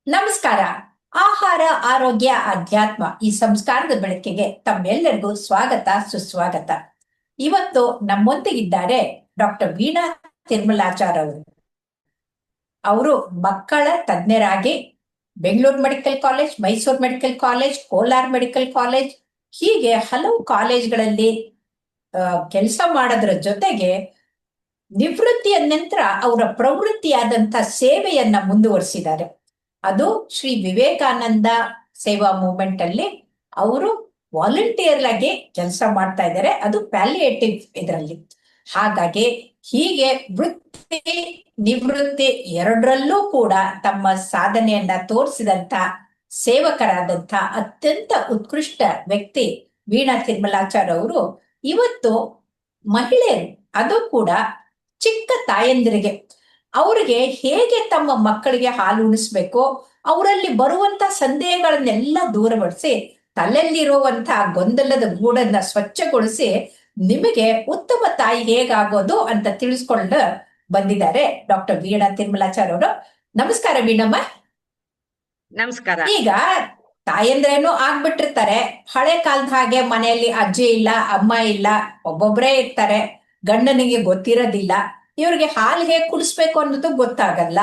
ನಮಸ್ಕಾರ. ಆಹಾರ, ಆರೋಗ್ಯ, ಅಧ್ಯಾತ್ಮ ಈ ಸಂಸ್ಕಾರದ ಬೆಳಕಿಗೆ ತಮ್ಮೆಲ್ಲರಿಗೂ ಸ್ವಾಗತ, ಸುಸ್ವಾಗತ. ಇವತ್ತು ನಮ್ಮೊಂದಿಗಿದ್ದಾರೆ ಡಾಕ್ಟರ್ ವೀಣಾ ತಿರುಮಲಾಚಾರ್ ಅವರು. ಅವರು ಮಕ್ಕಳ ತಜ್ಞರಾಗಿ Bengaluru medical college, Mysuru medical college, Kolar medical college ಹೀಗೆ ಹಲವು ಕಾಲೇಜ್ಗಳಲ್ಲಿ ಕೆಲಸ ಮಾಡೋದ್ರ ಜೊತೆಗೆ ನಿವೃತ್ತಿಯ ನಂತರ ಅವರ ಪ್ರವೃತ್ತಿಯಾದಂಥ ಸೇವೆಯನ್ನ ಮುಂದುವರಿಸಿದ್ದಾರೆ. ಅದು ಶ್ರೀ ವಿವೇಕಾನಂದ ಸೇವಾ ಮೂವ್ಮೆಂಟ್ ಅಲ್ಲಿ ಅವರು ವಾಲಂಟಿಯರ್ ಆಗಿ ಕೆಲಸ ಮಾಡ್ತಾ ಇದ್ದಾರೆ. ಅದು ಪ್ಯಾಲಿಯೇಟಿವ್ ಇದರಲ್ಲಿ. ಹಾಗಾಗಿ ಹೀಗೆ ವೃತ್ತಿ ನಿವೃತ್ತಿ ಎರಡರಲ್ಲೂ ಕೂಡ ತಮ್ಮ ಸಾಧನೆಯನ್ನ ತೋರಿಸಿದಂತ ಸೇವಕರಾದಂಥ ಅತ್ಯಂತ ಉತ್ಕೃಷ್ಟ ವ್ಯಕ್ತಿ ವೀಣಾ ತಿರುಮಲಾಚಾರ್ ಅವರು ಇವತ್ತು ಮಹಿಳೆಯರು, ಅದು ಕೂಡ ಚಿಕ್ಕ ತಾಯಂದಿರಿಗೆ, ಅವರಿಗೆ ಹೇಗೆ ತಮ್ಮ ಮಕ್ಕಳಿಗೆ ಹಾಲು ಉಣಿಸ್ಬೇಕು, ಅವರಲ್ಲಿ ಬರುವಂತ ಸಂದೇಹಗಳನ್ನೆಲ್ಲ ದೂರಪಡಿಸಿ ತಲೆಯಲ್ಲಿರುವಂತಹ ಗೊಂದಲದ ಗೂಡನ್ನ ಸ್ವಚ್ಛಗೊಳಿಸಿ ನಿಮಗೆ ಉತ್ತಮ ತಾಯಿ ಹೇಗಾಗೋದು ಅಂತ ತಿಳಿಸ್ಕೊಂಡು ಬಂದಿದ್ದಾರೆ ಡಾಕ್ಟರ್ ವೀಣಾ ತಿರುಮಲಾಚಾರ್ ಅವರು. ನಮಸ್ಕಾರ ವೀಣಮ್ಮ. ನಮಸ್ಕಾರ. ಈಗ ತಾಯಂದ್ರೇನು ಆಗ್ಬಿಟ್ಟಿರ್ತಾರೆ, ಹಳೆ ಕಾಲದ ಹಾಗೆ ಮನೆಯಲ್ಲಿ ಅಜ್ಜಿ ಇಲ್ಲ, ಅಮ್ಮ ಇಲ್ಲ, ಒಬ್ಬೊಬ್ರೇ ಇರ್ತಾರೆ, ಗಂಡನಿಗೆ ಗೊತ್ತಿರೋದಿಲ್ಲ, ಇವ್ರಿಗೆ ಹಾಲು ಹೇಗೆ ಕುಡಿಸ್ಬೇಕು ಅನ್ನೋದು ಗೊತ್ತಾಗಲ್ಲ.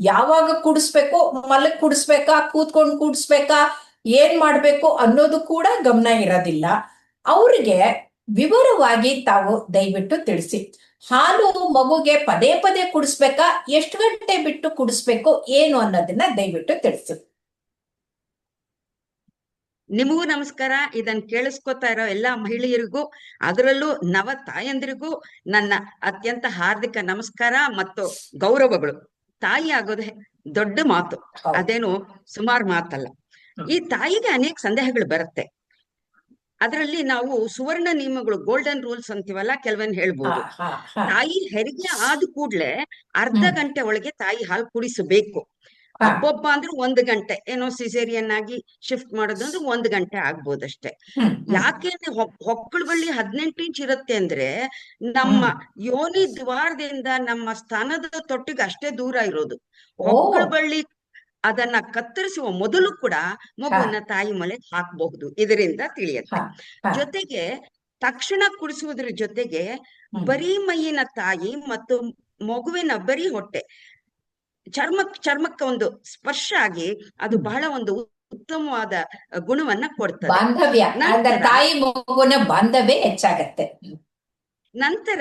ಯಾವಾಗ ಕುಡಿಸ್ಬೇಕು, ಮಲಗ್ ಕುಡಿಸ್ಬೇಕಾ, ಕೂತ್ಕೊಂಡು ಕುಡಿಸ್ಬೇಕಾ, ಏನ್ ಮಾಡ್ಬೇಕು ಅನ್ನೋದು ಕೂಡ ಗಮನ ಇರೋದಿಲ್ಲ. ಅವ್ರಿಗೆ ವಿವರವಾಗಿ ತಾವು ದಯವಿಟ್ಟು ತಿಳಿಸಿ. ಹಾಲು ಮಗುಗೆ ಪದೇ ಪದೇ ಕುಡಿಸ್ಬೇಕಾ, ಎಷ್ಟು ಗಂಟೆ ಬಿಟ್ಟು ಕುಡಿಸ್ಬೇಕು, ಏನು ಅನ್ನೋದನ್ನ ದಯವಿಟ್ಟು ತಿಳಿಸಿ. ನಿಮಗೂ ನಮಸ್ಕಾರ. ಇದನ್ನ ಕೇಳಿಸ್ಕೊತಾ ಇರೋ ಎಲ್ಲಾ ಮಹಿಳೆಯರಿಗೂ, ಅದರಲ್ಲೂ ನವ ತಾಯಂದಿರಿಗೂ ನನ್ನ ಅತ್ಯಂತ ಹಾರ್ದಿಕ ನಮಸ್ಕಾರ ಮತ್ತು ಗೌರವಗಳು. ತಾಯಿ ಆಗೋದೇ ದೊಡ್ಡ ಮಾತು, ಅದೇನು ಸುಮಾರು ಮಾತಲ್ಲ. ಈ ತಾಯಿಗೆ ಅನೇಕ ಸಂದೇಹಗಳು ಬರುತ್ತೆ. ಅದರಲ್ಲಿ ನಾವು ಸುವರ್ಣ ನಿಯಮಗಳು, ಗೋಲ್ಡನ್ ರೂಲ್ಸ್ ಅಂತೀವಲ್ಲ, ಕೆಲವನ್ನ ಹೇಳ್ಬೋದು. ತಾಯಿ ಹೆರಿಗೆ ಆದ ಕೂಡ್ಲೆ ಅರ್ಧ ಗಂಟೆ ಒಳಗೆ ತಾಯಿ ಹಾಲು ಕುಡಿಸಬೇಕು. ಅಬ್ಬೊಬ್ಬ ಅಂದ್ರೆ 1 ಗಂಟೆ, ಏನೋ ಸಿಸೇರಿಯನ್ ಆಗಿ ಶಿಫ್ಟ್ ಮಾಡೋದಂದ್ರೆ 1 ಗಂಟೆ ಆಗ್ಬೋದಷ್ಟೇ. ಯಾಕೆ ಹೊಕ್ಕಳ ಬಳ್ಳಿ 18 ಇಂಚ್ ಇರುತ್ತೆ ಅಂದ್ರೆ ನಮ್ಮ ಯೋನಿ ದ್ವಾರದಿಂದ ನಮ್ಮ ಸ್ತನದ ತೊಟ್ಟಿಗೆ ಅಷ್ಟೇ ದೂರ ಇರೋದು. ಹೊಕ್ಕಳ ಬಳ್ಳಿ ಅದನ್ನ ಕತ್ತರಿಸುವ ಮೊದಲು ಕೂಡ ಮಗುವನ್ನ ತಾಯಿ ಮೊಲೆಗೆ ಹಾಕಬಹುದು, ಇದರಿಂದ ತಿಳಿಯುತ್ತೆ. ಜೊತೆಗೆ ತಕ್ಷಣ ಕುಡಿಸುವುದ್ರ ಜೊತೆಗೆ ಬರೀ ಮೈಯಿನ ತಾಯಿ ಮತ್ತು ಮಗುವಿನ ಬರೀ ಹೊಟ್ಟೆ ಚರ್ಮಕ್ಕೆ ಒಂದು ಸ್ಪರ್ಶ ಆಗಿ ಅದು ಬಹಳ ಒಂದು ಉತ್ತಮವಾದ ಗುಣವನ್ನ ಕೊಡ್ತದೆ. ಬಾಂಧವ್ಯ, ತಾಯಿ ಮಗುವಿನ ಬಾಂಧವ್ಯ ಹೆಚ್ಚಾಗತ್ತೆ. ನಂತರ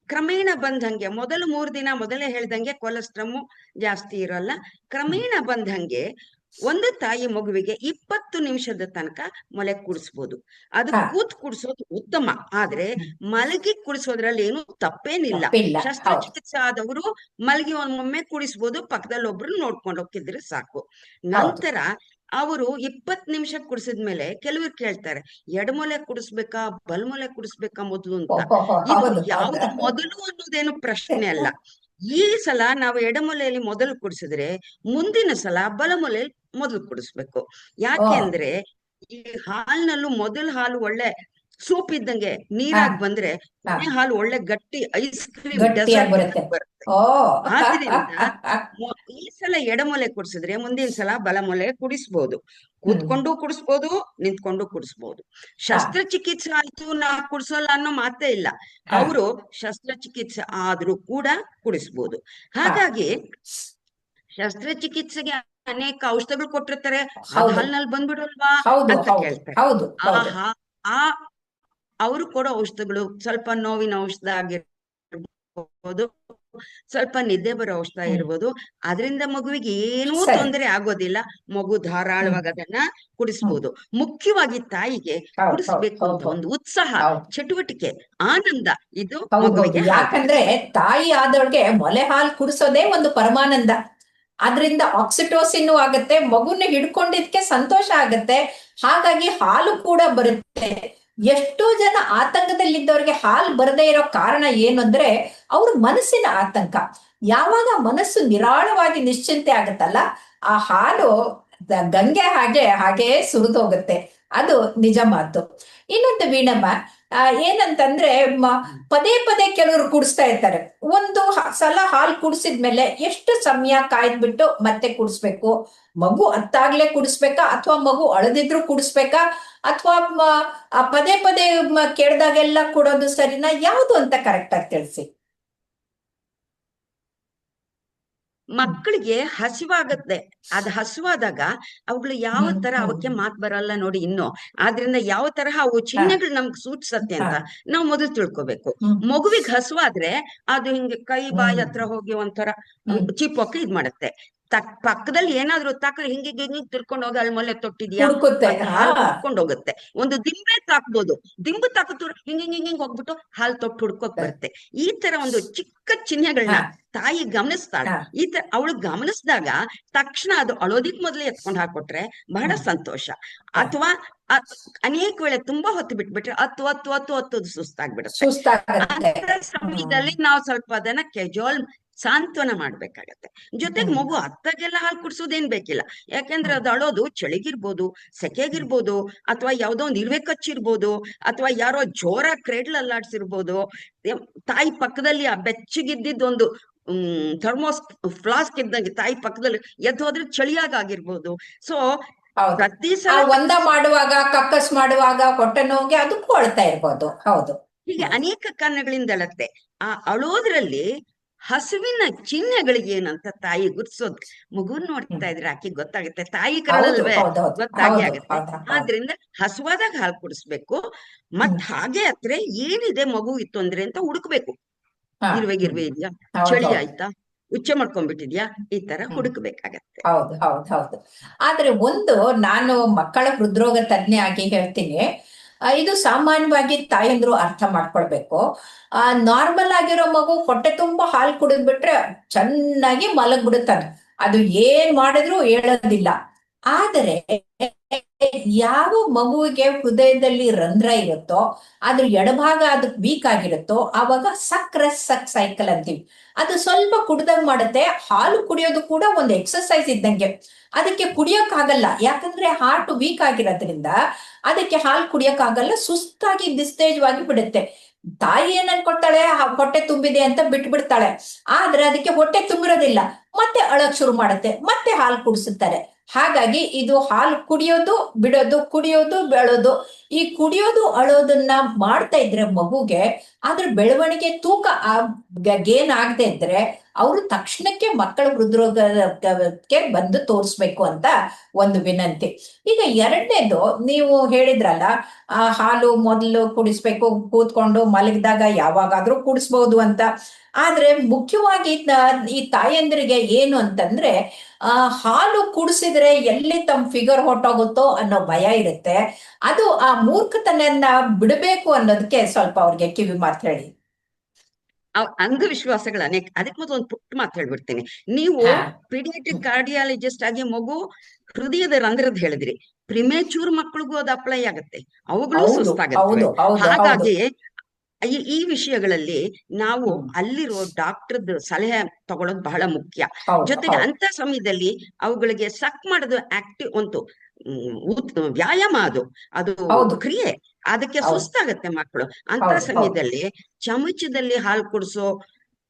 ಕ್ರಮೇಣ ಬಂದಂಗೆ ಮೊದಲು 3 ದಿನ ಮೊದಲೇ ಹೇಳ್ದಂಗೆ ಕೊಲೆಸ್ಟ್ರಾಮು ಜಾಸ್ತಿ ಇರಲ್ಲ. ಕ್ರಮೇಣ ಬಂದಂಗೆ ಒಂದು ತಾಯಿ ಮಗುವಿಗೆ 20 ನಿಮಿಷದ ತನಕ ಮೊಲೆ ಕುಡಿಸ್ಬೋದು. ಅದು ಕೂತ್ ಕುಡಿಸೋದು ಉತ್ತಮ, ಆದ್ರೆ ಮಲಗಿ ಕುಡಿಸೋದ್ರಲ್ಲಿ ಏನು ತಪ್ಪೇನಿಲ್ಲ. ಶಸ್ತ್ರಚಿಕಿತ್ಸೆ ಆದವರು ಮಲಗಿ ಒಮ್ಮೊಮ್ಮೆ ಕುಡಿಸ್ಬೋದು, ಪಕ್ಕದಲ್ಲಿ ಒಬ್ರು ನೋಡ್ಕೊಂಡು ಹೋಗಿದ್ರೆ ಸಾಕು. ನಂತರ ಅವರು 20 ನಿಮಿಷ ಕುಡಿಸಿದ್ಮೇಲೆ ಕೆಲವರು ಕೇಳ್ತಾರೆ, ಎಡಮೊಲೆ ಕುಡಿಸ್ಬೇಕಾ ಬಲಮೊಲೆ ಕುಡಿಸ್ಬೇಕಾ ಮೊದಲು ಅಂತ. ಇದು ಯಾವ್ದು ಮೊದಲು ಅನ್ನೋದೇನು ಪ್ರಶ್ನೆ ಅಲ್ಲ. ಈ ಸಲ ನಾವು ಎಡಮೊಲೆಯಲ್ಲಿ ಮೊದಲು ಕುಡಿಸಿದ್ರೆ ಮುಂದಿನ ಸಲ ಬಲಮೊಲೆಯಲ್ಲಿ ಮೊದಲು ಕುಡಿಸ್ಬೇಕು. ಯಾಕೆ ಅಂದ್ರೆ ಈ ಹಾಲಿನಲ್ಲೂ ಮೊದಲ ಹಾಲು ಒಳ್ಳೆ ಸೂಪ್ ಇದ್ದಂಗೆ ನೀರಾಗಿ ಬಂದ್ರೆ ಹಾಲು ಒಳ್ಳೆ ಗಟ್ಟಿ ಐಸ್ ಕ್ರೀಮ್ ಬರುತ್ತೆ. ಆದ್ರಿಂದ ಈ ಸಲ ಎಡಮೊಲೆ ಕುಡಿಸಿದ್ರೆ ಮುಂದಿನ ಸಲ ಬಲಮೊಲೆ ಕುಡಿಸ್ಬೋದು. ಕೂತ್ಕೊಂಡು ಕುಡಿಸ್ಬೋದು, ನಿಂತ್ಕೊಂಡು ಕುಡಿಸ್ಬೋದು. ಶಸ್ತ್ರಚಿಕಿತ್ಸೆ ಆಯ್ತು ನಾ ಕುಡಿಸೋಲ್ಲ ಅನ್ನೋ ಮಾತೇ ಇಲ್ಲ. ಅವರು ಶಸ್ತ್ರಚಿಕಿತ್ಸೆ ಆದ್ರೂ ಕೂಡ ಕುಡಿಸ್ಬೋದು. ಹಾಗಾಗಿ ಶಸ್ತ್ರಚಿಕಿತ್ಸೆಗೆ ಅನೇಕ ಔಷಧಗಳು ಕೊಟ್ಟಿರ್ತಾರೆ, ಹಾಲಿನಲ್ಲಿ ಬಂದ್ಬಿಡಲ್ವಾ ಅಂತ ಕೇಳ್ತಾರೆ. ಅವರು ಕೊಡೋ ಔಷಧಗಳು ಸ್ವಲ್ಪ ನೋವಿನ ಔಷಧ ಆಗಿರ್ಬೋದು, ಸ್ವಲ್ಪ ನಿದ್ದೆ ಬರೋ ಔಷಧ ಇರ್ಬೋದು. ಅದರಿಂದ ಮಗುವಿಗೆ ಏನೂ ತೊಂದರೆ ಆಗೋದಿಲ್ಲ. ಮಗು ಧಾರಾಳವಾಗಿ ಅದನ್ನ ಕುಡಿಸ್ಬೋದು. ಮುಖ್ಯವಾಗಿ ತಾಯಿಗೆ ಕುಡಿಸ್ಬೇಕು ಅಂತ ಒಂದು ಉತ್ಸಾಹ, ಚಟುವಟಿಕೆ, ಆನಂದ ಇದು ಮಗುವಿಗೆ. ಯಾಕಂದ್ರೆ ತಾಯಿ ಆದವ್ರಿಗೆ ಮೊಲೆ ಹಾಲು ಕುಡಿಸೋದೇ ಒಂದು ಪರಮಾನಂದ. ಅದರಿಂದ ಆಕ್ಸಿಟೋಸಿನ್ ಆಗತ್ತೆ, ಮಗುನ ಹಿಡ್ಕೊಂಡಿದ್ಕೆ ಸಂತೋಷ ಆಗತ್ತೆ, ಹಾಗಾಗಿ ಹಾಲು ಕೂಡ ಬರುತ್ತೆ. ಎಷ್ಟೋ ಜನ ಆತಂಕದಲ್ಲಿದ್ದವ್ರಿಗೆ ಹಾಲು ಬರದೇ ಇರೋ ಕಾರಣ ಏನು ಅಂದ್ರೆ ಅವ್ರ ಮನಸ್ಸಿನ ಆತಂಕ. ಯಾವಾಗ ಮನಸ್ಸು ನಿರಾಳವಾಗಿ ನಿಶ್ಚಿಂತೆ ಆಗತ್ತಲ್ಲ, ಆ ಹಾಲು ಗಂಗೆ ಹಾಗೆ ಸುರಿದೋಗುತ್ತೆ. ಅದು ನಿಜ ಮಾತು. ಇನ್ನೊಂದು ವೀಣಮ್ಮ, ಏನಂತಂದ್ರೆ ಪದೇ ಪದೇ ಕೆಲವರು ಕುಡಿಸ್ತಾ ಇರ್ತಾರೆ. ಒಂದು ಸಲ ಹಾಲು ಕುಡಿಸಿದ್ಮೇಲೆ ಎಷ್ಟು ಸಮಯ ಕಾಯ್ದ್ಬಿಟ್ಟು ಮತ್ತೆ ಕುಡಿಸ್ಬೇಕು? ಮಗು ಅತ್ತಾಗ್ಲೇ ಕುಡಿಸ್ಬೇಕಾ, ಅಥವಾ ಮಗು ಅಳದಿದ್ರು ಕುಡಿಸ್ಬೇಕಾ, ಅಥವಾ ಪದೇ ಪದೇ ಕೇಳ್ದಾಗೆಲ್ಲ ಕೊಡೋದು ಸರಿನಾ? ಯಾವುದು ಅಂತ ಕರೆಕ್ಟ್ ಆಗಿ ತಿಳಿಸಿ. ಮಕ್ಕಳಿಗೆ ಹಸಿವಾಗತ್ತೆ. ಅದ್ ಹಸುವಾದಾಗ ಅವುಗಳು ಯಾವ ತರ ಅವಕ್ಕೆ ಮಾತ್ ಬರಲ್ಲ ನೋಡಿ ಇನ್ನು. ಆದ್ರಿಂದ ಯಾವ ತರಹ ಅವು ಚಿಹ್ನೆಗಳು ನಮ್ಗೆ ಸೂಚಿಸತ್ತೆ ಅಂತ ನಾವು ಮೊದಲು ತಿಳ್ಕೊಬೇಕು. ಮಗುವಿಗೆ ಹಸುವಾದ್ರೆ ಅದು ಹಿಂಗೆ ಕೈ ಬಾಯಿ ಹತ್ರ ಹೋಗಿ ಒಂಥರ ಚಿಪ್ಪೊಕ್ಕೆ ಇದ್ ಮಾಡತ್ತೆ. ಪಕ್ಕದಲ್ಲಿ ಏನಾದ್ರು ಹಿಂಗೆ ಹಿಂಗೆ ತಿರ್ಕೊಂಡು ಹೋಗಿ ಅಲ್ಲಿ ಮೊಲೆ ತೊಟ್ಟಿದ್ಯಾ ಅಂತ ಹಾಲು ಹುಡ್ಕೊಂಡು ಹೋಗುತ್ತೆ. ಒಂದು ದಿಂಬೆ ತಾಕ್ಬೋದು, ದಿಂಬು ತಾಕಿದ್ರು ಹಿಂಗ್ ಹಿಂಗ್ ಹಿಂಗ್ ಹೋಗ್ಬಿಟ್ಟು ಹಾಲು ತೊಟ್ಟು ಹುಡ್ಕೋಕ್ ಬರುತ್ತೆ. ಈ ತರ ಒಂದು ಚಿಕ್ಕ ಚಿಹ್ನೆಗಳನ್ನ ತಾಯಿ ಗಮನಿಸ್ತಾಳೆ. ಈ ತರ ಅವಳು ಗಮನಿಸಿದಾಗ ತಕ್ಷಣ ಅದು ಅಳೋದಿಕ್ ಮೊದಲೇ ಎತ್ಕೊಂಡು ಹಾಕೊಟ್ರೆ ಬಹಳ ಸಂತೋಷ. ಅಥವಾ ಅನೇಕ ವೇಳೆ ತುಂಬಾ ಹೊತ್ತು ಬಿಟ್ಬಿಟ್ರೆ ಹತ್ತು ಸುಸ್ತಾಗ್ಬಿಡುತ್ತೆ. ಆ ಸಮಯದಲ್ಲಿ ನಾವು ಸ್ವಲ್ಪ ಅದನ್ನ ಕೆಜುವಲ್ ಸಾಂತ್ವನ ಮಾಡ್ಬೇಕಾಗತ್ತೆ. ಜೊತೆಗೆ ಮಗು ಅತ್ತಾಗೆಲ್ಲ ಹಾಲು ಕುಡ್ಸೋದೇನ್ ಬೇಕಿಲ್ಲ. ಯಾಕೆಂದ್ರೆ ಅದು ಅಳೋದು ಚಳಿಗಿರ್ಬೋದು, ಸೆಕೆಗಿರ್ಬೋದು, ಅಥವಾ ಯಾವ್ದೋ ಒಂದು ಇರುವೆ ಕಚ್ಚಿರ್ಬೋದು, ಅಥವಾ ಯಾರೋ ಜೋರ ಕ್ರೇಡ್ಲ್ ಅಲ್ಲಾಡ್ಸಿರ್ಬೋದು. ತಾಯಿ ಪಕ್ಕದಲ್ಲಿ ಆ ಬೆಚ್ಚಗಿದ್ದಿದ್ದೊಂದು ಥರ್ಮೋಸ್ ಫ್ಲಾಸ್ಕ್ ಇದ್ದಂಗೆ ತಾಯಿ ಪಕ್ಕದಲ್ಲಿ ಎದ್ದು ಹೋದ್ರೆ ಚಳಿಯಾಗಿರ್ಬೋದು. ಸೊ ಪ್ರತಿ ಸಲ ಒಂದ ಮಾಡುವಾಗ, ಕಕ್ಕಸ್ ಮಾಡುವಾಗ, ಹೊಟ್ಟೆ ನೋವಿಗೆ ಅದಕ್ಕೂ ಅಳ್ತಾ ಇರ್ಬೋದು. ಹೌದು, ಹೀಗೆ ಅನೇಕ ಕಾರಣಗಳಿಂದ ಅಳತ್ತೆ. ಆ ಅಳೋದ್ರಲ್ಲಿ ಹಸುವಿನ ಚಿಹ್ನೆಗಳಿಗೆ ಏನಂತ ತಾಯಿ ಗುರ್ಸೋದು. ಮಗುನ್ ನೋಡ್ತಾ ಇದ್ರೆ ಆಕಿ ಗೊತ್ತಾಗುತ್ತೆ, ತಾಯಿ ಕರಳಲ್ವೇ ಗೊತ್ತಾಗಿ ಆಗುತ್ತೆ. ಆದ್ರಿಂದ ಹಸುವಾದಾಗ ಹಾಲು ಕುಡಿಸ್ಬೇಕು. ಮತ್ ಹಾಗೆ ಹತ್ರ ಏನಿದೆ ಮಗು ತೊಂದ್ರೆ ಅಂತ ಹುಡುಕ್ಬೇಕು. ಗಿರ್ವೆ ಇದೆಯಾ, ಚಳಿ ಆಯ್ತಾ, ಉಚ್ಚೆ ಮಾಡ್ಕೊಂಡ್ಬಿಟ್ಟಿದ್ಯಾ, ಈ ತರ ಹುಡುಕ್ಬೇಕಾಗತ್ತೆ. ಹೌದು ಹೌದು ಹೌದು. ಆದ್ರೆ ನಾನು ಮಕ್ಕಳ ಹೃದ್ರೋಗ ತಜ್ಞೆ ಆಗಿ ಹೇಳ್ತೀನಿ, ಇದು ಸಾಮಾನ್ಯವಾಗಿ ತಾಯಂದ್ರು ಅರ್ಥ ಮಾಡ್ಕೊಳ್ಬೇಕು. ನಾರ್ಮಲ್ ಆಗಿರೋ ಮಗು ಹೊಟ್ಟೆ ತುಂಬಾ ಹಾಲು ಕುಡಿದ್ಬಿಟ್ರೆ ಚೆನ್ನಾಗಿ ಮಲಗ್ಬಿಡುತ್ತಾನೆ, ಅದು ಏನ್ ಮಾಡಿದ್ರು ಹೇಳೋದಿಲ್ಲ. ಆದರೆ ಯಾವ ಮಗುವಿಗೆ ಹೃದಯದಲ್ಲಿ ರಂಧ್ರ ಇರುತ್ತೋ, ಅದ್ರ ಎಡಭಾಗ ಅದಕ್ಕೆ ವೀಕ್ ಆಗಿರುತ್ತೋ, ಆವಾಗ ಸಕ್ ಸೈಕಲ್ ಅಂತೀವಿ. ಅದು ಸ್ವಲ್ಪ ಕುಡ್ದಂಗ್ ಮಾಡುತ್ತೆ. ಹಾಲು ಕುಡಿಯೋದು ಕೂಡ ಒಂದು ಎಕ್ಸರ್ಸೈಸ್ ಇದ್ದಂಗೆ. ಅದಕ್ಕೆ ಕುಡಿಯೋಕ್ಕಾಗಲ್ಲ, ಯಾಕಂದ್ರೆ ಹಾರ್ಟ್ ವೀಕ್ ಆಗಿರೋದ್ರಿಂದ ಅದಕ್ಕೆ ಹಾಲು ಕುಡಿಯೋಕ್ಕಾಗಲ್ಲ, ಸುಸ್ತಾಗಿ ನಿಸ್ತೇಜವಾಗಿ ಬಿಡುತ್ತೆ. ತಾಯಿ ಏನ್ ಅನ್ಕೊಳ್ತಾಳೆ, ಹೊಟ್ಟೆ ತುಂಬಿದೆ ಅಂತ ಬಿಟ್ಬಿಡ್ತಾಳೆ. ಆದ್ರೆ ಅದಕ್ಕೆ ಹೊಟ್ಟೆ ತುಂಬಿರೋದಿಲ್ಲ, ಮತ್ತೆ ಅಳಕ್ ಶುರು ಮಾಡುತ್ತೆ, ಮತ್ತೆ ಹಾಲು ಕುಡಿಸುತ್ತಾರೆ. ಹಾಗಾಗಿ ಇದು ಹಾಲು ಕುಡಿಯೋದು ಬಿಡೋದು, ಕುಡಿಯೋದು ಬೆಳೋದು, ಈ ಕುಡಿಯೋದು ಅಳೋದನ್ನ ಮಾಡ್ತಾ ಇದ್ರೆ ಮಗುಗೆ ಅದ್ರ ಬೆಳವಣಿಗೆ ತೂಕ ಗೇನ್ ಆಗದೆ ಇದ್ರೆ ಅವರು ತಕ್ಷಣಕ್ಕೆ ಮಕ್ಕಳ ಹೃದ್ರೋಗಕ್ಕೆ ಬಂದು ತೋರಿಸ್ಬೇಕು ಅಂತ ಒಂದು ವಿನಂತಿ. ಈಗ ಎರಡನೇದು, ನೀವು ಹೇಳಿದ್ರಲ್ಲ, ಹಾಲು ಮೊದಲು ಕುಡಿಸ್ಬೇಕು, ಕೂತ್ಕೊಂಡು ಮಲಗಿದಾಗ ಯಾವಾಗಾದ್ರೂ ಕುಡಿಸ್ಬಹುದು ಅಂತ. ಆದ್ರೆ ಮುಖ್ಯವಾಗಿ ಈ ತಾಯಂದ್ರಿಗೆ ಏನು ಅಂತಂದ್ರೆ, ಹಾಲು ಕುಡಿಸಿದ್ರೆ ಎಲ್ಲಿ ತಮ್ಮ ಫಿಗರ್ ಹೊಟ್ಟೋಗುತ್ತೋ ಅನ್ನೋ ಭಯ ಇರುತ್ತೆ. ಅದು ಆ ಮೂರ್ಖತನನ್ನ ಬಿಡಬೇಕು ಅನ್ನೋದಕ್ಕೆ ಸ್ವಲ್ಪ ಅವ್ರಿಗೆ ಕಿವಿ ಮಾತು ಹೇಳಿ. ಅಂಧವಿಶ್ವಾಸಗಳು ಅನೇಕ. ಅದಕ್ಕೆ ಮೊದಲು ಒಂದು ಪುಟ್ಟ ಮಾತು ಹೇಳ್ಬಿಡ್ತೀನಿ. ನೀವು ಪೀಡಿಯಾಟ್ರಿಕ್ ಕಾರ್ಡಿಯಾಲಜಿಸ್ಟ್ ಆಗಿ ಮಗು ಹೃದಯದ ರಂಧ್ರದ ಹೇಳಿದ್ರಿ, ಪ್ರಿಮೇಚೂರ್ ಮಕ್ಕಳಿಗೂ ಅದು ಅಪ್ಲೈ ಆಗತ್ತೆ, ಅವುಗಳು ಸುಸ್ತಾಗತ್ತೆ. ಹಾಗಾಗಿ ಈ ವಿಷಯಗಳಲ್ಲಿ ನಾವು ಅಲ್ಲಿರೋ ಡಾಕ್ಟರ್ದು ಸಲಹೆ ತಗೊಳ್ಳೋದು ಬಹಳ ಮುಖ್ಯ. ಜೊತೆಗೆ ಅಂತ ಸಮಯದಲ್ಲಿ ಅವುಗಳಿಗೆ ಸಕ್ ಮಾಡೋದು ಆಕ್ಟಿವ್ ಒಂದು ವ್ಯಾಯಾಮ, ಅದು ಕ್ರಿಯೆ. ಅದಕ್ಕೆ ಸುಸ್ತಾಗತ್ತೆ ಮಕ್ಕಳು. ಅಂತ ಸಮಯದಲ್ಲಿ ಚಮಚದಲ್ಲಿ ಹಾಲು ಕುಡಿಸೋ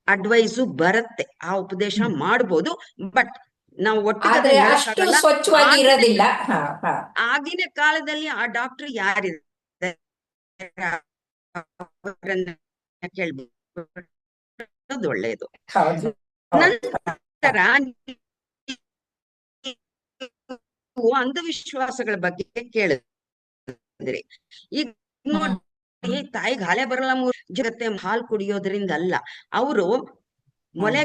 ಅಡ್ವೈಸು ಬರುತ್ತೆ, ಆ ಉಪದೇಶ ಮಾಡ್ಬೋದು. ಬಟ್ ನಾವು ಒಟ್ಟಿಗೆ ಆಗಿನ ಕಾಲದಲ್ಲಿ ಆ ಡಾಕ್ಟರ್ ಯಾರಿದೆ ಕೇಳ್ಬೋದು, ಒಳ್ಳೆಯದು. ನಂತರ ಅಂಧವಿಶ್ವಾಸಗಳ ಬಗ್ಗೆ ಕೇಳಿದ್ರಿ. ಈಗ ನೋಡಿ, ತಾಯಿಗೆ ಹಾಲೆ ಬರಲ್ಲ ಜಗತ್ತೆ ಹಾಲು ಕುಡಿಯೋದ್ರಿಂದ ಅಲ್ಲ. ಅವರು ಮೊಲೆ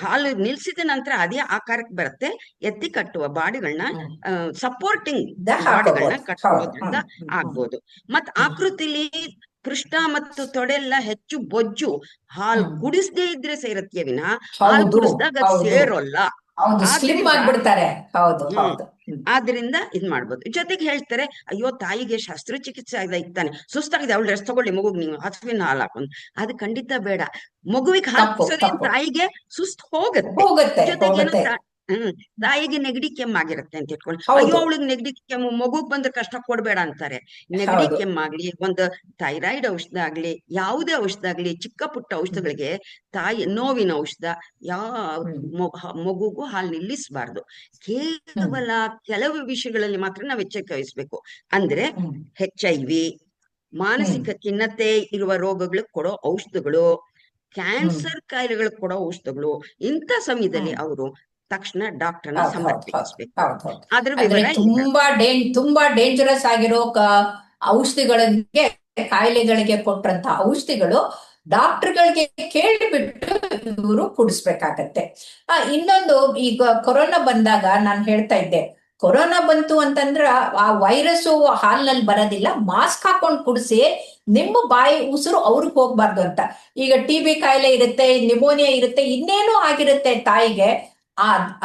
ಹಾಲು ನಿಲ್ಸಿದ ನಂತರ ಅದೇ ಆಕಾರಕ್ಕೆ ಬರುತ್ತೆ, ಎತ್ತಿ ಕಟ್ಟುವ ಬಾಡಿಗಳನ್ನ ಸಪೋರ್ಟಿಂಗ್ ಬಾಡಿಗಳನ್ನ ಕಟ್ಟೋದ್ರಿಂದ ಆಗ್ಬೋದು. ಮತ್ ಆಕೃತಿಲಿ ಪೃಷ್ಠ ಮತ್ತು ತೊಡೆಲ್ಲ ಹೆಚ್ಚು ಬೊಜ್ಜು ಹಾಲು ಕುಡಿಸದೇ ಇದ್ರೆ ಸೇರತ್ತೆ ವಿನ ಹಾಲು ಕುಡಿಸಿದಾಗ ಸೇರೋಲ್ಲ. ಆದ್ರಿಂದ ಇದ್ ಮಾಡ್ಬೋದು. ಜೊತೆಗೆ ಹೇಳ್ತಾರೆ, ಅಯ್ಯೋ ತಾಯಿಗೆ ಶಸ್ತ್ರಚಿಕಿತ್ಸೆ ಇತ್ತಾನೆ, ಸುಸ್ತಾಗಿದೆ, ಅವಳು ರೆಸ್ಟ್ ತಗೊಳ್ಳಿ, ಮಗುಗ್ ನೀವು ಹಸುವಿನ ಹಾಲು ಹಾಕೊಂಡು. ಅದು ಖಂಡಿತ ಬೇಡ. ಮಗುವಿಗೆ ಹಾಲು ಕುಡಿಸೋದ್ರಿಂದ ತಾಯಿಗೆ ಸುಸ್ತು ಹೋಗುತ್ತೆ. ಜೊತೆಗೆ ತಾಯಿಗೆ ನೆಗಡಿ ಕೆಮ್ಮಾಗಿರುತ್ತೆ ಅಂತ ಇಟ್ಕೊಂಡು, ಹೌದು. ಅಯ್ಯೋ ಅವಳಿಗೆ ನೆಗಡಿ ಕೆಮ್ಮು, ಮಗುಗ್ ಬಂದ್ರೆ ಕಷ್ಟ ಕೊಡ್ಬೇಡ ಅಂತಾರೆ. ನೆಗಡಿ ಹೌದು. ಕೆಮ್ಮಾಗ್ಲಿ, ಒಂದು ಥೈರಾಯ್ಡ್ ಔಷಧ ಆಗ್ಲಿ, ಯಾವುದೇ ಔಷಧ ಆಗ್ಲಿ, ಚಿಕ್ಕ ಪುಟ್ಟ ಔಷಧಗಳಿಗೆ ತಾಯಿ ನೋವಿನ ಔಷಧ ಮಗುಗೂ ಹಾಲು ನಿಲ್ಲಿಸಬಾರ್ದು. ಕೇವಲ ಕೆಲವು ವಿಷಯಗಳಲ್ಲಿ ಮಾತ್ರ ನಾವು ಎಚ್ಚರಿಕೆ ವಹಿಸ್ಬೇಕು. ಅಂದ್ರೆ HIV, ಮಾನಸಿಕ ಖಿನ್ನತೆ ಇರುವ ರೋಗಗಳಿಗೆ ಕೊಡೋ ಔಷಧಗಳು, ಕ್ಯಾನ್ಸರ್ ಕಾಯಿಲೆಗಳಿಗೆ ಕೊಡೋ ಔಷಧಗಳು, ಇಂಥ ಸಮಯದಲ್ಲಿ ಅವರು ತಕ್ಷಣ ಡಾಕ್ಟರ್ನ ಸಂಪರ್ಕಿಸಬೇಕು. ಅದ್ರ ವಿವರ ತುಂಬಾ ಡೇಂಜರಸ್ ಆಗಿರೋ ಔಷಧಿಗಳಿಗೆ, ಕಾಯಿಲೆಗಳಿಗೆ ಕೊಟ್ಟಂತ ಔಷಧಿಗಳು ಡಾಕ್ಟರ್ಗಳಿಗೆ ಕೇಳಿಬಿಟ್ಟು ಇವರು ಕುಡಿಸ್ಬೇಕಾಗತ್ತೆ. ಇನ್ನೊಂದು, ಈಗ ಕೊರೋನಾ ಬಂದಾಗ ನಾನು ಹೇಳ್ತಾ ಇದ್ದೆ, ಕೊರೋನಾ ಬಂತು ಅಂತಂದ್ರ ಆ ವೈರಸ್ ಹಾಲಿನಲ್ಲಿ ಬರೋದಿಲ್ಲ, ಮಾಸ್ಕ್ ಹಾಕೊಂಡು ಕುಡಿಸಿ, ನಿಮ್ಮ ಬಾಯಿ ಉಸಿರು ಅವ್ರಿಗೆ ಹೋಗ್ಬಾರ್ದು ಅಂತ. ಈಗ TB ಕಾಯಿಲೆ ಇರುತ್ತೆ, ನಿಮೋನಿಯಾ ಇರುತ್ತೆ, ಇನ್ನೇನೋ ಆಗಿರುತ್ತೆ ತಾಯಿಗೆ,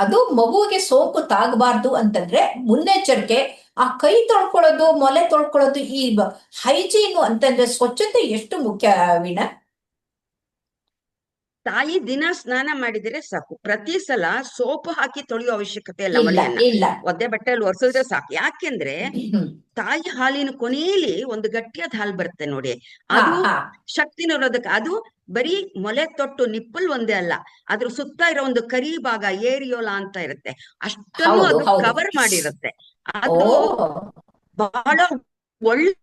ಅದು ಮಗುವಿಗೆ ಸೋಂಕು ತಾಗಬಾರ್ದು ಅಂತಂದ್ರೆ ಮುನ್ನೆಚ್ಚರಿಕೆ ಆ ಕೈ ತೊಳ್ಕೊಳ್ಳೋದು, ಮೊಲೆ ತೊಳ್ಕೊಳ್ಳೋದು, ಈ ಹೈಜೀನು ಅಂತಂದ್ರೆ ಸ್ವಚ್ಛತೆ ಎಷ್ಟು ಮುಖ್ಯ ವೀಣಾ? ತಾಯಿ ದಿನ ಸ್ನಾನ ಮಾಡಿದ್ರೆ ಸಾಕು, ಪ್ರತಿ ಸಲ ಸೋಪು ಹಾಕಿ ತೊಳೆಯೋ ಅವಶ್ಯಕತೆ ಇಲ್ಲ. ಇಲ್ಲ, ಒದ್ದೆ ಬಟ್ಟೆಯಲ್ಲಿ ಒರೆಸಿದ್ರೆ ಸಾಕು. ಯಾಕೆಂದ್ರೆ ತಾಯಿ ಹಾಲಿನ ಕೊನೆಯಲ್ಲಿ ಒಂದು ಗಟ್ಟಿಯಾದ ಹಾಲು ಬರುತ್ತೆ ನೋಡಿ, ಅದು ಶಕ್ತಿ ನಿರೋಧಕ. ಅದು ಬರೀ ಮೊಲೆ ತೊಟ್ಟು ನಿಪ್ಪಲ್ ಒಂದೇ ಅಲ್ಲ, ಅದ್ರ ಸುತ್ತ ಇರೋ ಒಂದು ಕರಿ ಭಾಗ, ಏರಿಯೋಲಾ ಅಂತ ಇರುತ್ತೆ, ಅಷ್ಟನ್ನು ಅದು ಕವರ್ ಮಾಡಿರುತ್ತೆ. ಅದು ಬಹಳ ಒಳ್ಳೆ.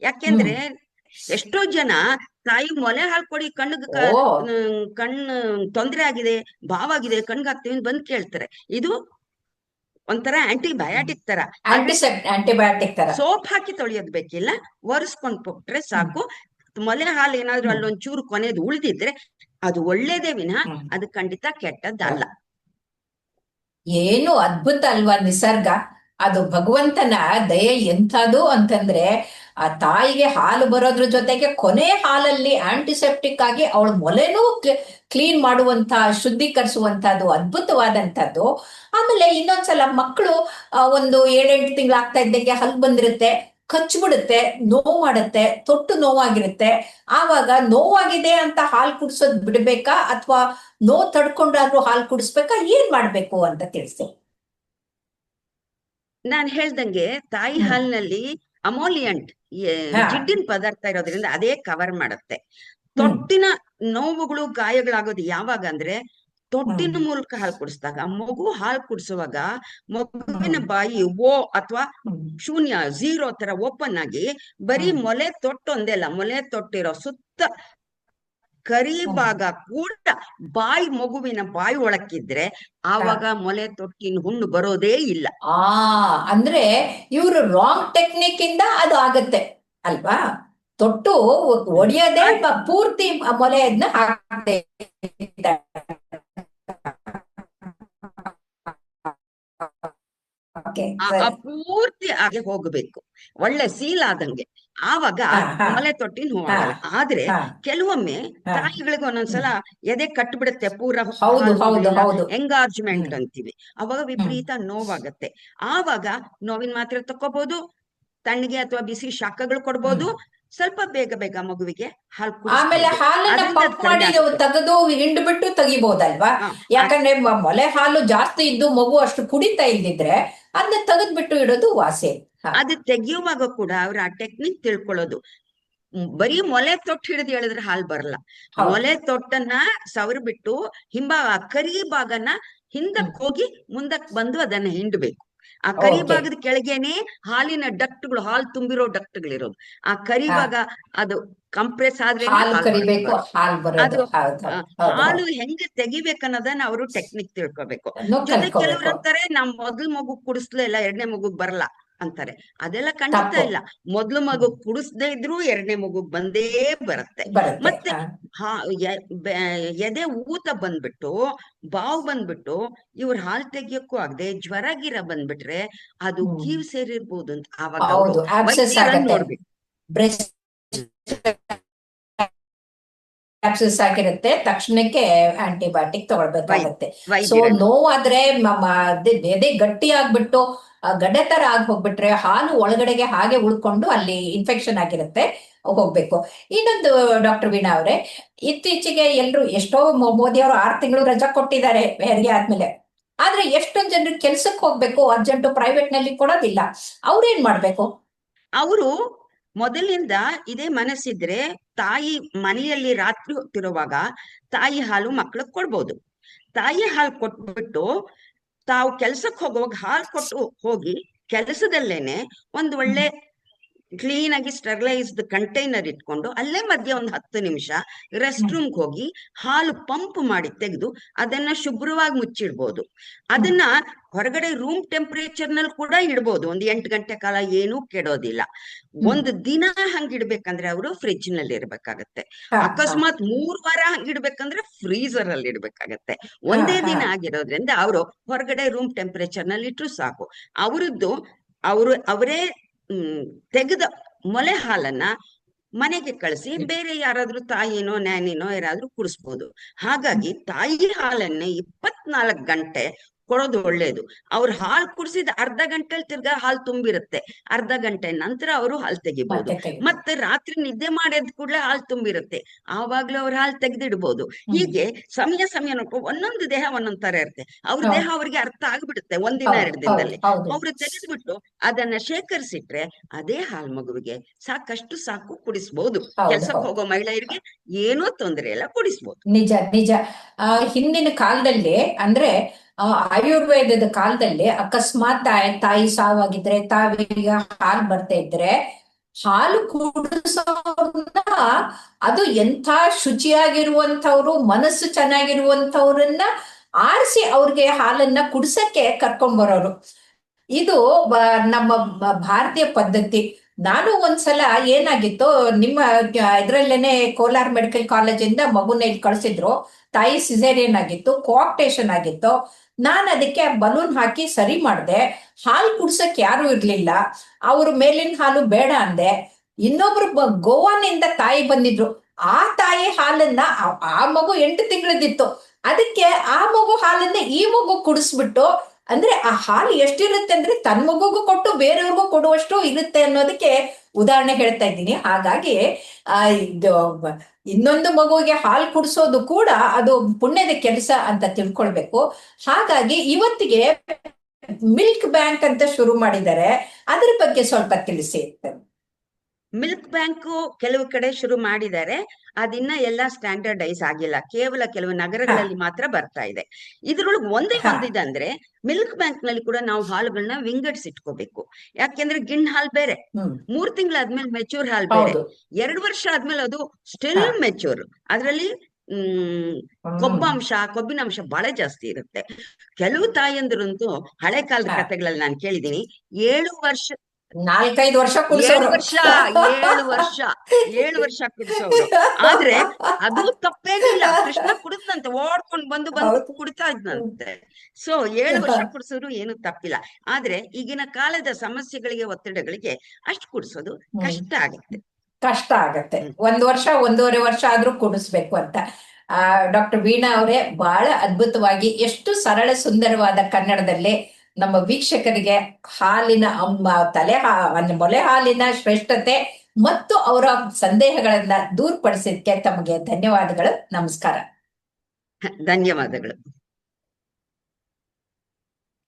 ಯಾಕೆಂದ್ರೆ ಎಷ್ಟೋ ಜನ ತಾಯಿ ಮೊಲೆ ಹಾಲು ಕೊಡಿ, ಕಣ್ಣು ತೊಂದರೆ ಆಗಿದೆ, ಬಾವಾಗಿದೆ, ಕಣ್ಗಾಗ್ತೀವಿ ಬಂದ್ ಕೇಳ್ತಾರೆ. ಇದು ಒಂಥರ ಆಂಟಿಬಯಾಟಿಕ್ ತರ, ಆಂಟಿಬಯಾಟಿಕ್ ತರ. ಸೋಪ್ ಹಾಕಿ ತೊಳೆಯೋದ್ ಬೇಕಿಲ್ಲ, ಒರೆಸ್ಕೊಂಡ್ ಕೊಟ್ರೆ ಸಾಕು. ಮೊಲೆ ಹಾಲು ಏನಾದ್ರು ಅಲ್ಲೊಂಚೂರು ಕೊನೆದು ಉಳಿದಿದ್ರೆ ಅದು ಒಳ್ಳೇದೇ ವಿನ ಅದು ಖಂಡಿತ ಕೆಟ್ಟದ್ದಲ್ಲ. ಏನು ಅದ್ಭುತ ಅಲ್ವಾ ನಿಸರ್ಗ! ಅದು ಭಗವಂತನ ದಯೆ ಎಂಥದ್ದು ಅಂತಂದ್ರೆ, ಆ ತಾಯಿಗೆ ಹಾಲು ಬರೋದ್ರ ಜೊತೆಗೆ ಕೊನೆ ಹಾಲಲ್ಲಿ ಆಂಟಿಸೆಪ್ಟಿಕ್ ಆಗಿ ಅವಳ ಮೊಲೆನೂ ಕ್ಲೀನ್ ಮಾಡುವಂತ, ಶುದ್ಧೀಕರಿಸುವಂತದ್ದು ಅದ್ಭುತವಾದಂಥದ್ದು. ಆಮೇಲೆ ಇನ್ನೊಂದ್ಸಲ ಮಕ್ಕಳು ಒಂದು 7-8 ತಿಂಗಳಾಗ್ತಾ ಇದ್ದಂಗೆ ಹಲ್ಲು ಬಂದಿರುತ್ತೆ, ಕಚ್ಬಿಡುತ್ತೆ, ನೋವು ಮಾಡುತ್ತೆ, ತೊಟ್ಟು ನೋವಾಗಿರುತ್ತೆ. ಆವಾಗ ನೋವಾಗಿದೆ ಅಂತ ಹಾಲು ಕುಡಿಸೋದ್ ಬಿಡ್ಬೇಕಾ, ಅಥವಾ ನೋವು ತಡ್ಕೊಂಡಾದ್ರೂ ಹಾಲು ಕುಡಿಸ್ಬೇಕಾ, ಏನ್ ಮಾಡ್ಬೇಕು ಅಂತ ತಿಳಿಸಿ. ನಾನ್ ಹೇಳ್ದಂಗೆ ತಾಯಿ ಹಾಲಿನಲ್ಲಿ ಅಮೋಲಿಯಂಟ್, ಜಿಡ್ಡಿನ ಪದಾರ್ಥ ಇರೋದ್ರಿಂದ ಅದೇ ಕವರ್ ಮಾಡುತ್ತೆ. ತೊಟ್ಟಿನ ನೋವುಗಳು, ಗಾಯಗಳಾಗೋದು ಯಾವಾಗ ಅಂದ್ರೆ ತೊಟ್ಟಿನ ಮೂಲಕ ಹಾಲು ಕುಡಿಸಿದಾಗ. ಮಗು ಹಾಲು ಕುಡಿಸುವಾಗ ಮಗುವಿನ ಬಾಯಿ ಅಥವಾ ಶೂನ್ಯ, 0 ತರ ಓಪನ್ ಆಗಿ ಬರೀ ಮೊಲೆ ತೊಟ್ಟೊಂದೇ ಅಲ್ಲ, ಮೊಲೆ ತೊಟ್ಟಿರೋ ಸುತ್ತ ಕರಿ ಭಾಗ ಕೂಡ ಮಗುವಿನ ಬಾಯಿ ಒಳಕ್ಕಿದ್ರೆ ಆವಾಗ ಮೊಲೆ ತೊಟ್ಟಿನ ಹುಣ್ಣು ಬರೋದೇ ಇಲ್ಲ. ಅಂದ್ರೆ ಇವ್ರು ರಾಂಗ್ ಟೆಕ್ನಿಕ್ ಇಂದ ಅದು ಆಗತ್ತೆ ಅಲ್ವಾ? ತೊಟ್ಟು ಒಡೆಯದೇ ಪೂರ್ತಿ ಮೊಲೆಯನ್ನ ಹಾಕ್ತೆ. ಪೂರ್ತಿ ಆಗಿ ಹೋಗ್ಬೇಕು, ಒಳ್ಳೆ ಸೀಲ್ ಆದಂಗೆ, ಆವಾಗ ಮೊಲೆ ತೊಟ್ಟಿನ ಹೋಗಲ್ಲ. ಆದ್ರೆ ಕೆಲವೊಮ್ಮೆ ತಾಯಿಗಳಿಗೆ ಒಂದೊಂದ್ಸಲ ಎದೆ ಕಟ್ಬಿಡುತ್ತೆ, ಪೂರ ಎಂಗಾರ್ಜ್ಮೆಂಟ್ ಅಂತೀವಿ, ಅವಾಗ ವಿಪರೀತ ನೋವಾಗತ್ತೆ. ಆವಾಗ ನೋವಿನ ಮಾತ್ರೆ ತಕೋಬಹುದು, ತಣ್ಣಗೆ ಅಥವಾ ಬಿಸಿ ಶಾಖಗಳು ಕೊಡ್ಬೋದು, ಸ್ವಲ್ಪ ಬೇಗ ಮಗುವಿಗೆ ಹಾಲು ಆಮೇಲೆ ಹಾಲನ್ನ ಪಂಪ್ ಮಾಡಿ ತೆಗೆದು ಹಿಂಡ್ಬಿಟ್ಟು ತೆಗಿಬಹುದಲ್ವಾ? ಯಾಕಂದ್ರೆ ಮೊಲೆ ಹಾಲು ಜಾಸ್ತಿ ಇದ್ದು ಮಗು ಅಷ್ಟು ಕುಡಿತಾ ಇಲ್ದಿದ್ರೆ ಅದನ್ನ ತೆಗೆದ್ಬಿಟ್ಟು ಇಡೋದು ವಾಸಿ. ಅದು ತೆಗಿಯುವಾಗ ಕೂಡ ಅವ್ರ ಆ ಟೆಕ್ನಿಕ್ ತಿಳ್ಕೊಳ್ಳೋದು. ಬರೀ ಮೊಲೆ ತೊಟ್ಟು ಹಿಡಿದು ಹೇಳಿದ್ರೆ ಹಾಲು ಬರಲ್ಲ. ಮೊಲೆ ತೊಟ್ಟನ್ನ ಸವರ್ ಬಿಟ್ಟು ಕರಿ ಭಾಗನ ಹಿಂದಕ್ ಹೋಗಿ ಮುಂದಕ್ ಬಂದು ಅದನ್ನ ಹಿಂಡ್ಬೇಕು. ಆ ಕರಿ ಭಾಗದ ಕೆಳಗೇನೆ ಹಾಲಿನ ಡಕ್ಟ್ಗಳು, ಹಾಲು ತುಂಬಿರೋ ಡಕ್ಟ್ಗಳಿರೋದು. ಆ ಕರಿ ಭಾಗ ಅದು ಕಂಪ್ರೆಸ್ ಆದ್ರೆ ಅದು ಹಾಲು ಹೆಂಗೆ ತೆಗಿಬೇಕನ್ನೋದನ್ನ ಅವರು ಟೆಕ್ನಿಕ್ ತಿಳ್ಕೊಬೇಕು. ಜೊತೆ ಕೆಲವ್ರು ಅಂತಾರೆ, ನಮ್ ಮೊದ್ಲು ಮಗು ಕುಡಿಸ್ಲೇ ಇಲ್ಲ, 2ನೇ ಮಗುಗ್ ಬರಲ್ಲ ಅಂತಾರೆ. ಅದೆಲ್ಲ ಖಂಡಿತ ಇಲ್ಲ. ಮೊದ್ಲು ಮಗು ಕುಡಿಸ್ದೇ ಇದ್ರು 2ನೇ ಮಗುಗ್ ಬಂದೇ ಬರುತ್ತೆ. ಮತ್ತೆ ಎದೆ ಊತ ಬಂದ್ಬಿಟ್ಟು, ಬಾವು ಬಂದ್ಬಿಟ್ಟು ಇವ್ರ ಹಾಲು ತೆಗಿಯಕ್ಕೂ ಆಗದೆ ಜ್ವರ ಗಿರ ಬಂದ್ಬಿಟ್ರೆ ಅದು ಕೀವು ಸೇರಿರ್ಬೋದು ಅಂತ ಆವಾಗ ನೋಡ್ಬೇಕು. ಆಗಿರುತ್ತೆ, ತಕ್ಷಣಕ್ಕೆ ಆಂಟಿಬಯೋಟಿಕ್ ತಗೊಳ್ಬೇಕಾಗತ್ತೆ. ಸೊ ನೋವಾದ್ರೆ ಎದೆ ಗಟ್ಟಿ ಆಗ್ಬಿಟ್ಟು ಗಡ್ಡೆ ತರ ಆಗಿ ಹೋಗ್ಬಿಟ್ರೆ ಹಾಲು ಒಳಗಡೆಗೆ ಹಾಗೆ ಉಳ್ಕೊಂಡು ಅಲ್ಲಿ ಇನ್ಫೆಕ್ಷನ್ ಆಗಿರುತ್ತೆ, ಹೋಗ್ಬೇಕು. ಇನ್ನೊಂದು ಡಾಕ್ಟರ್ ವೀಣಾ ಅವರೇ, ಇತ್ತೀಚೆಗೆ ಎಲ್ರು ಎಷ್ಟೋ ಮೋದಿ ಅವರು 6 ತಿಂಗಳು ರಜಾ ಕೊಟ್ಟಿದ್ದಾರೆ ಹೆರಿಗೆ ಆದ್ಮೇಲೆ. ಆದ್ರೆ ಎಷ್ಟೊಂದ್ ಜನರಿಗೆ ಕೆಲ್ಸಕ್ಕೆ ಹೋಗ್ಬೇಕು ಅರ್ಜೆಂಟ್, ಪ್ರೈವೇಟ್ ನಲ್ಲಿ ಕೊಡೋದಿಲ್ಲ. ಅವ್ರೇನ್ ಮಾಡ್ಬೇಕು? ಅವರು ಮೊದಲಿಂದ ಇದೇ ಮನಸ್ಸಿದ್ರೆ ತಾಯಿ ಮನೆಯಲ್ಲಿ ರಾತ್ರಿ ಹೊತ್ತಿರುವಾಗ ತಾಯಿ ಹಾಲು ಮಕ್ಕಳಿಗೆ ಕೊಡ್ಬೋದು. ತಾಯಿ ಹಾಲು ಕೊಟ್ಬಿಟ್ಟು ತಾವು ಕೆಲ್ಸಕ್ಕೆ ಹೋಗುವಾಗ ಹಾಲು ಕೊಟ್ಟು ಹೋಗಿ ಕೆಲಸದಲ್ಲೇನೆ ಒಂದು ಒಳ್ಳೆ ಕ್ಲೀನ್ ಆಗಿ ಸ್ಟೆರಿಲೈಸ್ಡ್ ಕಂಟೈನರ್ ಇಟ್ಕೊಂಡು ಅಲ್ಲೇ ಮಧ್ಯೆ ಒಂದು 10 ನಿಮಿಷ ರೆಸ್ಟ್ ರೂಮ್ಗೆ ಹೋಗಿ ಹಾಲು ಪಂಪ್ ಮಾಡಿ ತೆಗೆದು ಅದನ್ನ ಶುಭ್ರವಾಗಿ ಮುಚ್ಚಿಡ್ಬೋದು. ಅದನ್ನ ಹೊರಗಡೆ ರೂಮ್ ಟೆಂಪರೇಚರ್ ನಲ್ಲಿ ಕೂಡ ಇಡ್ಬೋದು. ಒಂದು 8 ಗಂಟೆ ಕಾಲ ಏನೂ ಕೆಡೋದಿಲ್ಲ. ಒಂದು ದಿನ ಹಂಗಿಡ್ಬೇಕಂದ್ರೆ ಅವರು ಫ್ರಿಡ್ಜ್ ನಲ್ಲಿ ಇರ್ಬೇಕಾಗತ್ತೆ. ಅಕಸ್ಮಾತ್ 3 ವಾರ ಹಂಗಿಡ್ಬೇಕಂದ್ರೆ ಫ್ರೀಸರ್ ಅಲ್ಲಿ ಇಡ್ಬೇಕಾಗತ್ತೆ. ಒಂದೇ ದಿನ ಆಗಿರೋದ್ರಿಂದ ಅವರು ಹೊರಗಡೆ ರೂಮ್ ಟೆಂಪರೇಚರ್ ನಲ್ಲಿ ಇಟ್ರು ಸಾಕು. ಅವರೇ ತೆಗೆದ ಮೊಲೆ ಹಾಲನ್ನ ಮನೆಗೆ ಕಳಿಸಿ ಬೇರೆ ಯಾರಾದ್ರೂ ತಾಯಿನೋ ನ್ಯಾನಿನೋ ಯಾರಾದ್ರೂ ಕುಡಿಸ್ಬೋದು. ಹಾಗಾಗಿ ತಾಯಿ ಹಾಲನ್ನೇ 24 ಗಂಟೆ ಕೊಡೋದು ಒಳ್ಳೇದು. ಅವ್ರು ಹಾಲು ಕುಡಿಸಿದ ಅರ್ಧ ಗಂಟೆಲಿ ತಿರ್ಗಾ ಹಾಲು ತುಂಬಿರುತ್ತೆ, ಅರ್ಧ ಗಂಟೆ ನಂತರ ಅವರು ಹಾಲು ತೆಗಿಬಹುದು. ಮತ್ತೆ ರಾತ್ರಿ ನಿದ್ದೆ ಮಾಡಿದ ಕೂಡಲೇ ಹಾಲು ತುಂಬಿರುತ್ತೆ, ಆವಾಗ್ಲೂ ಅವ್ರ ಹಾಲು ತೆಗೆದಿಡ್ಬೋದು. ಹೀಗೆ ಸಮಯ ನೋಡ್ಕೊಂಡು ಒಂದೊಂದು ದೇಹ ಒಂದೊಂದ್ ತರ ಇರುತ್ತೆ. ಅವ್ರ ದೇಹ ಅವ್ರಿಗೆ ಅರ್ಥ ಆಗ್ಬಿಡುತ್ತೆ 1 ದಿನ 2 ದಿನದಲ್ಲಿ. ಅವ್ರು ತೆಗೆದ್ಬಿಟ್ಟು ಅದನ್ನ ಶೇಖರಿಸಿಟ್ರೆ ಅದೇ ಹಾಲು ಮಗುವಿಗೆ ಸಾಕು ಕುಡಿಸ್ಬೋದು. ಕೆಲ್ಸಕ್ಕೆ ಹೋಗೋ ಮಹಿಳೆಯರಿಗೆ ಏನೋ ತೊಂದರೆ ಇಲ್ಲ, ಕುಡಿಸ್ಬೋದು. ನಿಜ ನಿಜ. ಹಿಂದಿನ ಕಾಲದಲ್ಲಿ ಅಂದ್ರೆ ಆಯುರ್ವೇದದ ಕಾಲದಲ್ಲಿ ಅಕಸ್ಮಾತ್ ತಾಯಿ ಸಾವಾಗಿದ್ರೆ, ತಾವಿಗ ಹಾಲು ಬರ್ತಾ ಇದ್ರೆ ಹಾಲು ಕುಡಿಸೋರ್ನ, ಅದು ಎಂಥ ಶುಚಿಯಾಗಿರುವಂತವ್ರು, ಮನಸ್ಸು ಚೆನ್ನಾಗಿರುವಂತವ್ರನ್ನ ಆರಿಸಿ ಅವ್ರಿಗೆ ಹಾಲನ್ನ ಕುಡ್ಸಕ್ಕೆ ಕರ್ಕೊಂಡ್ ಬರೋರು. ಇದು ನಮ್ಮ ಭಾರತೀಯ ಪದ್ಧತಿ. ನಾನು ಒಂದ್ಸಲ ಏನಾಗಿತ್ತು, ನಿಮ್ಮ ಇದ್ರಲ್ಲೇನೆ ಕೋಲಾರ ಮೆಡಿಕಲ್ ಕಾಲೇಜಿಂದ ಮಗುನ ಇಲ್ಲಿ ಕಳ್ಸಿದ್ರು. ತಾಯಿ ಸಿಸೇರಿಯನ್ ಆಗಿತ್ತು, ಕೋಆಪ್ಟೇಷನ್ ಆಗಿತ್ತು. ನಾನು ಅದಕ್ಕೆ ಬಲೂನ್ ಹಾಕಿ ಸರಿ ಮಾಡಿದೆ. ಹಾಲು ಕುಡ್ಸಕ್ ಯಾರು ಇರ್ಲಿಲ್ಲ. ಅವ್ರು ಮೇಲಿನ ಹಾಲು ಬೇಡ ಅಂದೆ. ಇನ್ನೊಬ್ರು ಗೋವಾನಿಂದ ತಾಯಿ ಬಂದಿದ್ರು. ಆ ತಾಯಿ ಹಾಲನ್ನ ಆ ಮಗು 8 ತಿಂಗಳದಿತ್ತು, ಅದಕ್ಕೆ ಆ ಮಗು ಹಾಲನ್ನ ಈ ಮಗು ಕುಡಿಸ್ಬಿಟ್ಟು, ಅಂದ್ರೆ ಆ ಹಾಲು ಎಷ್ಟಿರುತ್ತೆ ಅಂದ್ರೆ ತನ್ನ ಮಗುಗೂ ಕೊಟ್ಟು ಬೇರೆಯವ್ರಿಗೂ ಕೊಡುವಷ್ಟು ಇರುತ್ತೆ ಅನ್ನೋದಕ್ಕೆ ಉದಾಹರಣೆ ಹೇಳ್ತಾ ಇದ್ದೀನಿ. ಹಾಗಾಗಿ ಇನ್ನೊಂದು ಮಗುವಿಗೆ ಹಾಲು ಕುಡಿಸೋದು ಕೂಡ ಅದು ಪುಣ್ಯದ ಕೆಲಸ ಅಂತ ತಿಳ್ಕೊಳ್ಬೇಕು. ಹಾಗಾಗಿ ಇವತ್ತಿಗೆ ಮಿಲ್ಕ್ ಬ್ಯಾಂಕ್ ಅಂತ ಶುರು ಮಾಡಿದ್ದಾರೆ, ಅದ್ರ ಬಗ್ಗೆ ಸ್ವಲ್ಪ ತಿಳಿಸಿ. ಮಿಲ್ಕ್ ಬ್ಯಾಂಕ್ ಕೆಲವು ಕಡೆ ಶುರು ಮಾಡಿದ್ದಾರೆ, ಅದಿನ್ನ ಎಲ್ಲಾ ಸ್ಟ್ಯಾಂಡರ್ಡೈಸ್ ಆಗಿಲ್ಲ, ಕೇವಲ ಕೆಲವು ನಗರಗಳಲ್ಲಿ ಮಾತ್ರ ಬರ್ತಾ ಇದೆ. ಇದ್ರೊಳಗೆ ಒಂದಿದೆ ಅಂದ್ರೆ ಮಿಲ್ಕ್ ಬ್ಯಾಂಕ್ ನಲ್ಲಿ ಕೂಡ ನಾವು ಹಾಲುಗಳನ್ನ ವಿಂಗಡಿಸಿಟ್ಕೋಬೇಕು. ಯಾಕೆಂದ್ರೆ ಗಿಣ್ ಹಾಲ್ ಬೇರೆ, 3 ತಿಂಗಳಾದ್ಮೇಲೆ ಮೆಚೂರ್ ಹಾಲ್ ಬೇರೆ, 2 ವರ್ಷ ಆದ್ಮೇಲೆ ಅದು ಸ್ಟಿಲ್ ಮೆಚೂರ್. ಅದ್ರಲ್ಲಿ ಕೊಬ್ಬಿನ ಅಂಶ ಬಹಳ ಜಾಸ್ತಿ ಇರುತ್ತೆ. ಕೆಲವು ತಾಯಂದ್ರಂತೂ ಹಳೆ ಕಾಲದ ಕಥೆಗಳಲ್ಲಿ ನಾನು ಕೇಳಿದೀನಿ, 4-5 ವರ್ಷ 7 ವರ್ಷ ಕುಡಿಸೋರು. ಆದ್ರೆ ಅದು ತಪ್ಪೇನಿಲ್ಲ. ಕೃಷ್ಣ ಕುಡಿದ್ನಂತೆ, ಓಡ್ಕೊಂಡ್ ಬಂದು ಕುಡಿತಾ ಇದ್ನಂತೆ. ಸೊ 7 ವರ್ಷ ಕುಡಿಸೋರು ಏನು ತಪ್ಪಿಲ್ಲ. ಆದ್ರೆ ಈಗಿನ ಕಾಲದ ಸಮಸ್ಯೆಗಳಿಗೆ, ಒತ್ತಡಗಳಿಗೆ ಅಷ್ಟು ಕುಡಿಸೋದು ಕಷ್ಟ ಆಗತ್ತೆ. 1 ವರ್ಷ 1.5 ವರ್ಷ ಆದ್ರೂ ಕುಡಿಸ್ಬೇಕು ಅಂತ. ಡಾಕ್ಟರ್ ವೀಣಾ ಅವರೇ, ಬಹಳ ಅದ್ಭುತವಾಗಿ ಎಷ್ಟು ಸರಳ ಸುಂದರವಾದ ಕನ್ನಡದಲ್ಲಿ ನಮ್ಮ ವೀಕ್ಷಕರಿಗೆ ಹಾಲಿನ ಮೊಲೆ ಹಾಲಿನ ಶ್ರೇಷ್ಠತೆ ಮತ್ತು ಅವರ ಸಂದೇಹಗಳನ್ನ ದೂರಪಡಿಸಿದ್ದಕ್ಕೆ ತಮಗೆ ಧನ್ಯವಾದಗಳು. ನಮಸ್ಕಾರ. ಧನ್ಯವಾದಗಳು.